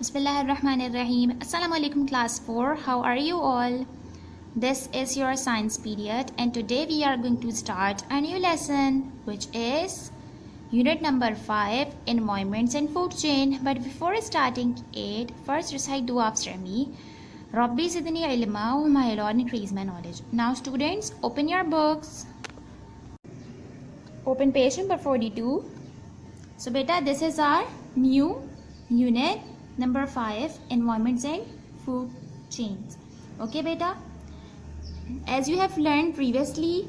Bismillahirrahmanirrahim. Assalamu alaikum class 4. How are you all? This is your science period and today we are going to start a new lesson which is unit number 5, environments and food chain. But before starting it, first recite dua after me. Rabbi zidni ilma, oh my Lord, increase my knowledge. Now students, open your books. Open page number 42. So beta, this is our new unit number 5, environments and food chains. Okay beta, as you have learned previously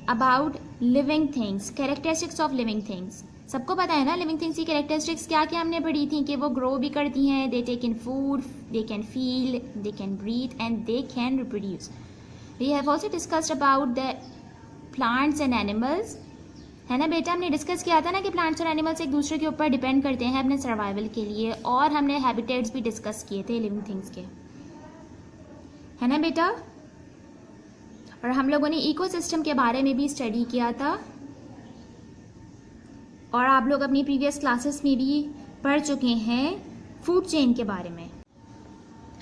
about living things, characteristics of living things. सबको पता है ना living things की characteristics क्या क्या हमने पढ़ी थी कि वो ग्रो भी करती हैं, they take in food, they can feel, they can breathe and they can reproduce. We have also discussed about the plants and animals. है ना बेटा, हमने डिस्कस किया था ना कि प्लांट्स और एनिमल्स एक दूसरे के ऊपर डिपेंड करते हैं अपने सर्वाइवल के लिए, और हमने हैबिटेट्स भी डिस्कस किए थे लिविंग थिंग्स के. है ना बेटा, और हम लोगों ने इकोसिस्टम के बारे में भी स्टडी किया था और आप लोग अपनी प्रीवियस क्लासेस में भी पढ़ चुके हैं फूड चेन के बारे में.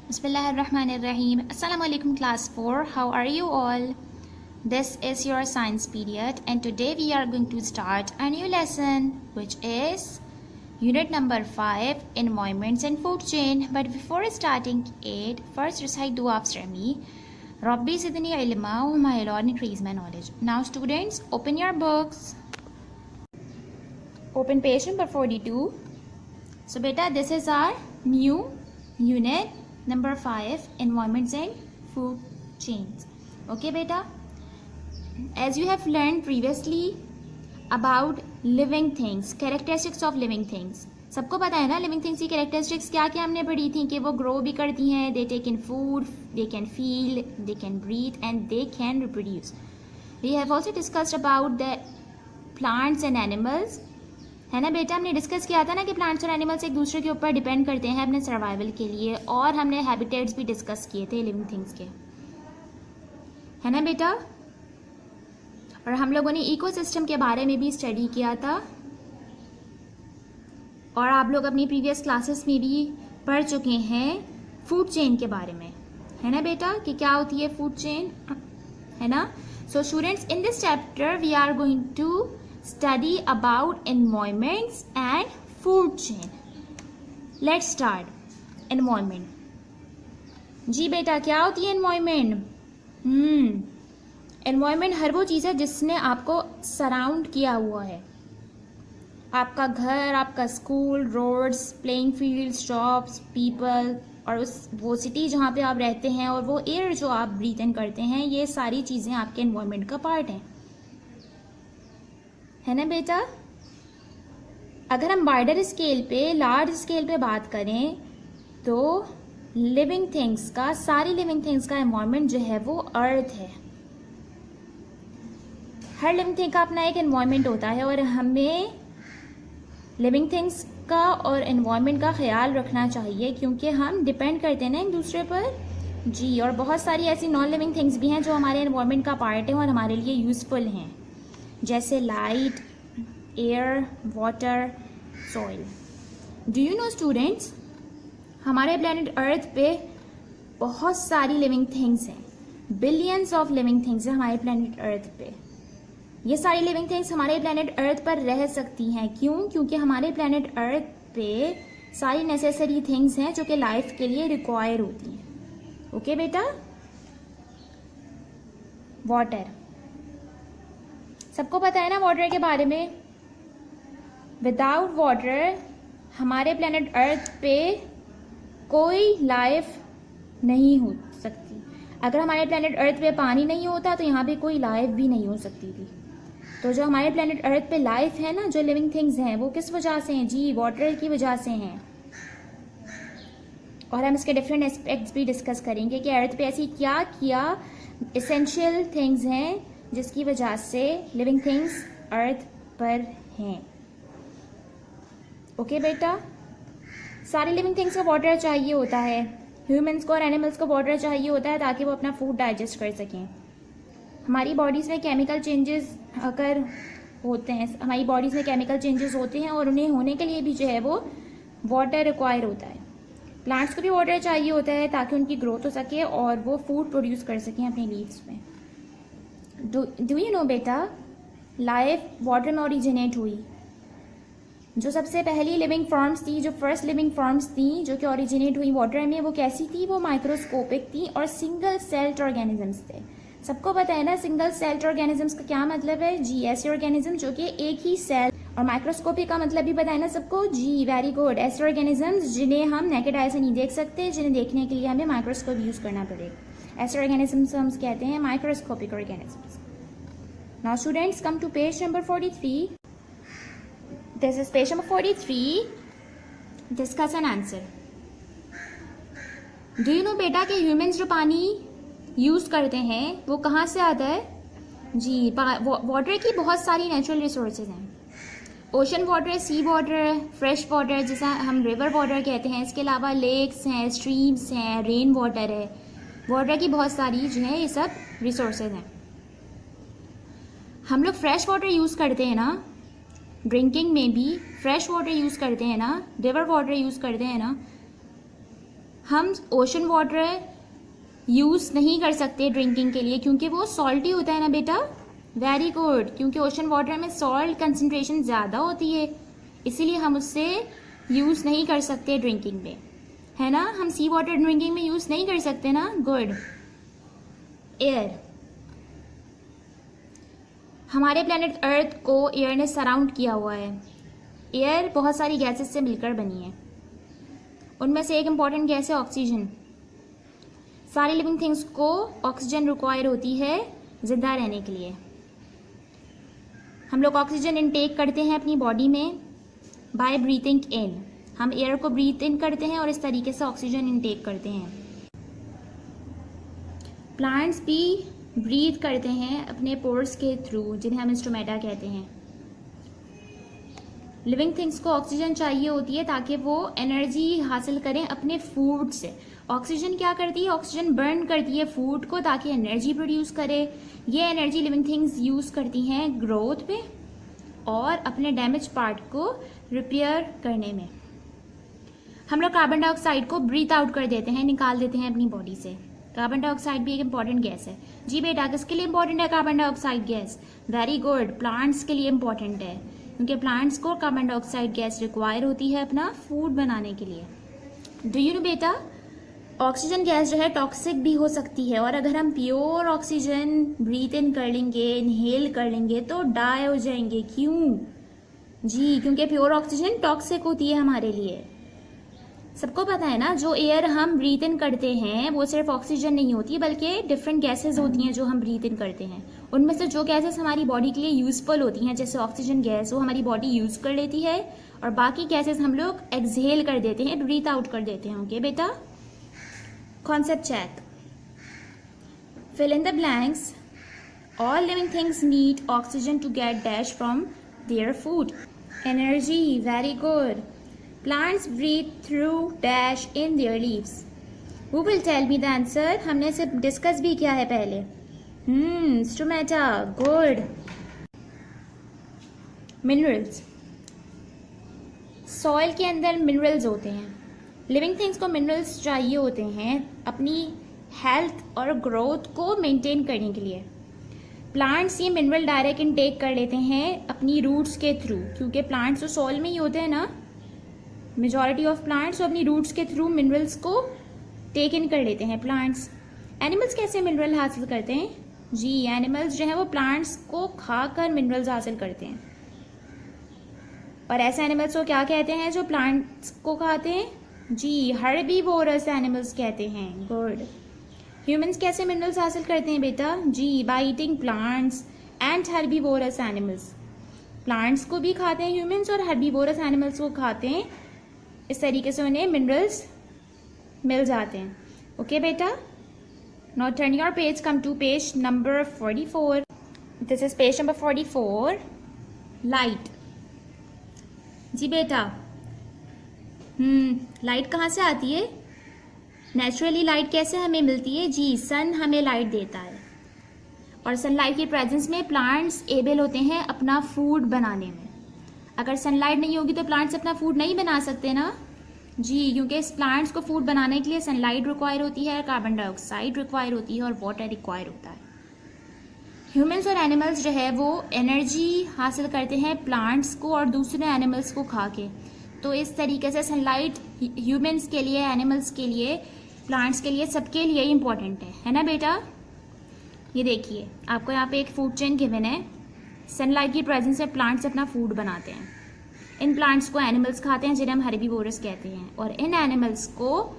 बिस्मिल्लाहिर्रहमानिर्रहीम. अस्सलाम वालेकुम class 4. How are you all? This is your science period and today we are going to start a new lesson which is unit number 5, environments and food chain. But before starting it, first recite dua after me. Rabbi zidni ilma, oh my Lord, increase my knowledge. Now students, open your books. Open page number 42. So beta, this is our new unit number 5, environments and food chains. Okay beta, as you have learned previously about living things, characteristics of living things. सबको पता है ना living things की characteristics क्या क्या हमने पढ़ी थी कि वो ग्रो भी करती हैं, they take in food, they can feel, they can breathe and they can reproduce. We have also discussed about the plants and animals. है ना बेटा, हमने डिस्कस किया था ना कि प्लांट्स और एनिमल्स एक दूसरे के ऊपर डिपेंड करते हैं अपने सर्वाइवल के लिए, और हमने हैबिटेट्स भी डिस्कस किए थे लिविंग थिंग्स के. है ना बेटा, और हम लोगों ने इकोसिस्टम के बारे में भी स्टडी किया था और आप लोग अपनी प्रीवियस क्लासेस में भी पढ़ चुके हैं फूड चेन के बारे में. है ना बेटा, कि क्या होती है फूड चेन. है ना. So students, in this chapter we are going to study about environments and food chain. Let's start. Environment. जी बेटा, क्या होती है एनवायरमेंट? एनवायरनमेंट हर वो चीज़ है जिसने आपको सराउंड किया हुआ है. आपका घर, आपका school, roads, playing fields, shops, people, और वो सिटी जहाँ पे आप रहते हैं, और वो एयर जो आप ब्रीथ इन करते हैं, ये सारी चीज़ें आपके एनवायरनमेंट का पार्ट हैं. है ना बेटा. अगर हम वाइडर स्केल पे, लार्ज स्केल पे बात करें तो लिविंग थिंग्स का, सारी लिविंग थिंग्स का एनवायरनमेंट जो है वो अर्थ है. हर लिविंग थिंग का अपना एक एनवायरनमेंट होता है और हमें लिविंग थिंग्स का और एनवायरनमेंट का ख्याल रखना चाहिए क्योंकि हम डिपेंड करते हैं ना एक दूसरे पर. जी, और बहुत सारी ऐसी नॉन लिविंग थिंग्स भी हैं जो हमारे एनवायरनमेंट का पार्ट हैं और हमारे लिए यूज़फुल हैं, जैसे light, air, water, soil. Do you know students, हमारे प्लेनेट अर्थ पे बहुत सारी लिविंग थिंग्स हैं. बिलियंस ऑफ लिविंग थिंग्स हैं हमारे प्लेनेट अर्थ पे. ये सारी लिविंग थिंग्स हमारे प्लेनेट अर्थ पर रह सकती हैं. क्यों? क्योंकि हमारे प्लेनेट अर्थ पे सारी नेसेसरी थिंग्स हैं जो कि लाइफ के लिए रिक्वायर होती हैं. ओके बेटा. वाटर, सबको पता है ना वाटर के बारे में. विदाउट वाटर हमारे प्लेनेट अर्थ पे कोई लाइफ नहीं हो सकती. अगर हमारे प्लेनेट अर्थ पे पानी नहीं होता तो यहाँ पे कोई लाइफ भी नहीं हो सकती थी. तो जो हमारे प्लेनेट अर्थ पे लाइफ है ना, जो लिविंग थिंग्स हैं, वो किस वजह से हैं? जी, वाटर की वजह से हैं. और हम इसके डिफरेंट एस्पेक्ट्स भी डिस्कस करेंगे कि अर्थ पे ऐसी क्या क्या एसेंशियल थिंग्स हैं जिसकी वजह से लिविंग थिंग्स अर्थ पर हैं. ओके बेटा, सारी लिविंग थिंग्स को वाटर चाहिए होता है. ह्यूमंस को और एनिमल्स को वाटर चाहिए होता है ताकि वो अपना फूड डाइजेस्ट कर सकें. हमारी बॉडीज़ में केमिकल चेंजेस अगर होते हैं, हमारी बॉडीज़ में केमिकल चेंजेस होते हैं और उन्हें होने के लिए भी जो है वो वाटर रिक्वायर होता है. प्लांट्स को भी वाटर चाहिए होता है ताकि उनकी ग्रोथ हो सके और वो फूड प्रोड्यूस कर सकें अपने लीव्स में। डू यू नो बेटा, लाइफ वाटर में ओरिजिनेट हुई। जो सबसे पहली लिविंग फॉर्म्स थी, जो फर्स्ट लिविंग फॉर्म्स थी जो कि ओरिजिनेट हुई वाटर में, वो कैसी थी? वो माइक्रोस्कोपिक थी और सिंगल सेल्ड ऑर्गेनिजम्स थे। सबको पता है ना सिंगल सेल्ड ऑर्गेनिजम्स का क्या मतलब है? जी, ऐसे ऑर्गेनिज्म जो कि एक ही सेल, और माइक्रोस्कोपिक का मतलब भी पता है ना सबको? जी, वेरी गुड। ऐसे ऑर्गेनिजम्स जिन्हें हम नेकेड आई से नहीं देख सकते, जिन्हें देखने के लिए हमें माइक्रोस्कोप यूज करना पड़ेगा। ऐसे ऑर्गेनिजम्स हम कहते हैं microscopic organisms. Now students, come to page number 43. This is page number 43. Discuss and answer. Do you know बेटा कि ह्यूमंस जो पानी यूज़ करते हैं वो कहाँ से आता है? जी, वाटर की बहुत सारी नेचुरल रिसोर्सेज हैं। ओशन वाटर है, सी वाटर है, फ्रेश वाटर जिसे हम रिवर वाटर कहते हैं। इसके अलावा लेक्स हैं, स्ट्रीम्स हैं, रेन वाटर है। वाटर की बहुत सारी जो है ये सब रिसोर्सेज हैं। हम लोग फ्रेश वाटर यूज़ करते हैं ना, ड्रिंकिंग में भी फ्रेश वाटर यूज़ करते हैं ना, रिवर वाटर यूज़ करते हैं ना। हम ओशन वाटर यूज़ नहीं कर सकते ड्रिंकिंग के लिए क्योंकि वो सॉल्टी होता है ना बेटा। वेरी गुड, क्योंकि ओशन वाटर में सॉल्ट कंसंट्रेशन ज़्यादा होती है, इसीलिए हम उससे यूज़ नहीं कर सकते ड्रिंकिंग में, है ना। हम सी वाटर ड्रिंकिंग में यूज़ नहीं कर सकते ना। गुड। एयर, हमारे प्लेनेट अर्थ को एयर ने सराउंड किया हुआ है। एयर बहुत सारी गैसेस से मिलकर बनी है, उनमें से एक इम्पॉर्टेंट गैस है ऑक्सीजन। सारी लिविंग थिंग्स को ऑक्सीजन रिक्वायर होती है जिंदा रहने के लिए। हम लोग ऑक्सीजन इनटेक करते हैं अपनी बॉडी में बाय ब्रीथिंग इन। हम एयर को ब्रीथ इन करते हैं और इस तरीके से ऑक्सीजन इनटेक करते हैं। प्लांट्स भी ब्रीथ करते हैं अपने पोर्स के थ्रू, जिन्हें हम स्टोमेटा कहते हैं। लिविंग थिंग्स को ऑक्सीजन चाहिए होती है ताकि वो एनर्जी हासिल करें अपने फूड से। ऑक्सीजन क्या करती है? ऑक्सीजन बर्न करती है फूड को ताकि एनर्जी प्रोड्यूस करे। ये एनर्जी लिविंग थिंग्स यूज़ करती हैं ग्रोथ में और अपने डैमेज पार्ट को रिपेयर करने में। हम लोग कार्बन डाइऑक्साइड को ब्रीथ आउट कर देते हैं, निकाल देते हैं अपनी बॉडी से। कार्बन डाइऑक्साइड भी एक इंपॉर्टेंट गैस है। जी बेटा, किसके लिए इंपॉर्टेंट है carbon dioxide gas? Very good, plants के लिए इंपॉर्टेंट है क्योंकि प्लांट्स को कार्बन डाइऑक्साइड गैस रिक्वायर होती है अपना फूड बनाने के लिए। डू यू नो बेटा, ऑक्सीजन गैस जो है टॉक्सिक भी हो सकती है, और अगर हम प्योर ऑक्सीजन ब्रीथ इन कर लेंगे, इनहेल कर लेंगे तो डाई हो जाएंगे। क्यों? जी, क्योंकि प्योर ऑक्सीजन टॉक्सिक होती है हमारे लिए। सबको पता है ना, जो एयर हम ब्रीथ इन करते हैं वो सिर्फ ऑक्सीजन नहीं होती बल्कि डिफरेंट गैसेस होती हैं जो हम ब्रीथ इन करते हैं। उनमें से जो गैसेस हमारी बॉडी के लिए यूजफुल होती हैं, जैसे ऑक्सीजन गैस, वो हमारी बॉडी यूज कर लेती है, और बाकी गैसेस हम लोग एक्सहेल कर देते हैं, ब्रीथ आउट कर देते हैं। ओके बेटा, concept check. Fill in the blanks. All living things need oxygen to get dash from their food. Energy, very good. Plants breathe through dash in their leaves. Who will tell me the answer? हमने इसे discuss भी किया है पहले। Stomata, good. Minerals, soil के अंदर minerals होते हैं। लिविंग थिंग्स को मिनरल्स चाहिए होते हैं अपनी हेल्थ और ग्रोथ को मेंटेन करने के लिए। प्लांट्स ये मिनरल डायरेक्ट इनटेक कर लेते हैं अपनी रूट्स के थ्रू, क्योंकि प्लांट्स तो सॉइल में ही होते हैं ना। मेजॉरिटी ऑफ प्लांट्स अपनी रूट्स के थ्रू मिनरल्स को टेक इन कर लेते हैं। प्लांट्स, एनिमल्स कैसे मिनरल हासिल करते हैं? जी, एनिमल्स जो है वो प्लांट्स को खाकर मिनरल्स हासिल करते हैं। और ऐसे एनिमल्स को क्या कहते हैं जो प्लांट्स को खाते हैं? जी, हर्बीवोरस एनिमल्स कहते हैं। गुड। ह्यूमंस कैसे मिनरल्स हासिल करते हैं बेटा? जी, by eating plants and herbivorous animals. Plants को भी खाते हैं ह्यूमंस और हर्बीवोरस एनिमल्स को खाते हैं। इस तरीके से उन्हें मिनरल्स मिल जाते हैं। ओके बेटा, now turn your page, come to page number 44. This is page number 44. Light. जी बेटा, लाइट कहाँ से आती है? नेचुरली लाइट कैसे हमें मिलती है? जी, सन हमें लाइट देता है, और सनलाइट की प्रेजेंस में प्लांट्स एबल होते हैं अपना फूड बनाने में। अगर सनलाइट नहीं होगी तो प्लांट्स अपना फूड नहीं बना सकते ना। जी, क्योंकि इस प्लांट्स को फूड बनाने के लिए सनलाइट रिक्वायर होती है, कार्बन डाइऑक्साइड रिक्वायर होती है और वाटर रिक्वायर होता है। ह्यूमंस और एनिमल्स जो है वो एनर्जी हासिल करते हैं प्लांट्स को और दूसरे एनिमल्स को खा के। तो इस तरीके से सनलाइट ह्यूमंस के लिए, एनिमल्स के लिए, प्लांट्स के लिए, सबके लिए इम्पॉर्टेंट है ना बेटा। ये देखिए आपको यहाँ पे एक फूड चेन गिवन है। सनलाइट की प्रेजेंस से प्लांट्स अपना फूड बनाते हैं। इन प्लांट्स को एनिमल्स खाते हैं जिन्हें हम हर्बीवोरस कहते हैं, और इन एनिमल्स को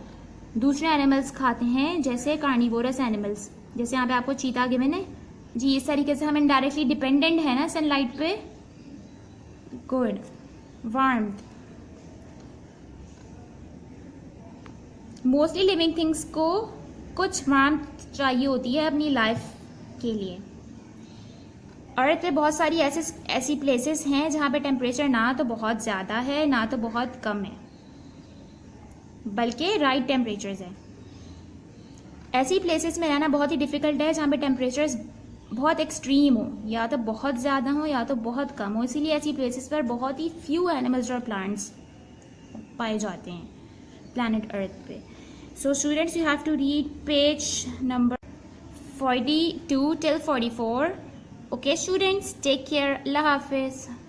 दूसरे एनिमल्स खाते हैं जैसे कार्निवोरस एनिमल्स। जैसे यहाँ पे आपको चीता गिवन है जी। इस तरीके से हम इनडायरेक्टली डिपेंडेंट है ना सनलाइट पे। Good. Warmth, mostly living things को कुछ वार्मथ चाहिए होती है अपनी लाइफ के लिए। अर्थ पे बहुत सारी ऐसी प्लेसेस हैं जहाँ पे टेम्परेचर ना तो बहुत ज़्यादा है ना तो बहुत कम है, बल्कि राइट टेम्परेचर्स है। ऐसी प्लेसेस में रहना बहुत ही डिफ़िकल्ट है जहाँ पे टेम्परेचर्स बहुत एक्सट्रीम हो, या तो बहुत ज़्यादा हो या तो बहुत कम हो। इसीलिए ऐसी प्लेसेस पर बहुत ही फ्यू एनिमल्स और प्लांट्स पाए जाते हैं प्लैनेट अर्थ पे। So students, you have to read page number 42 till 44. Okay students, take care. Allah Hafiz.